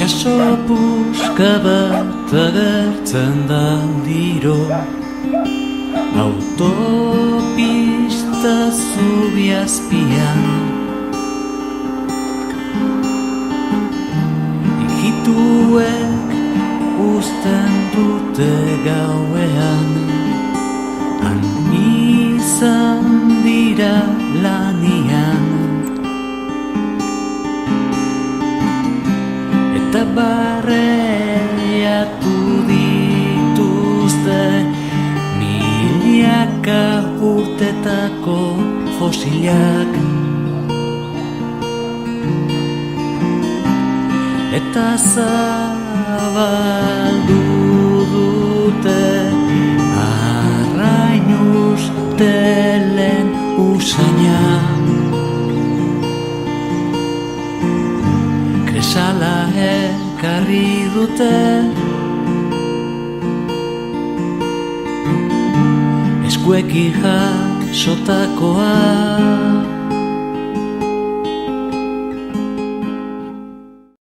Baso puska bat agertzen da diro, autopista zubi azpian. Ijituek uzten dute gauean, han izan dira lanian. Eta barreiatu dituzte milaka urtetako fosilak. Eta zabaldu dute arrain ustelen usaina. Kresala ekarri dute, eskuekin jasotakoa.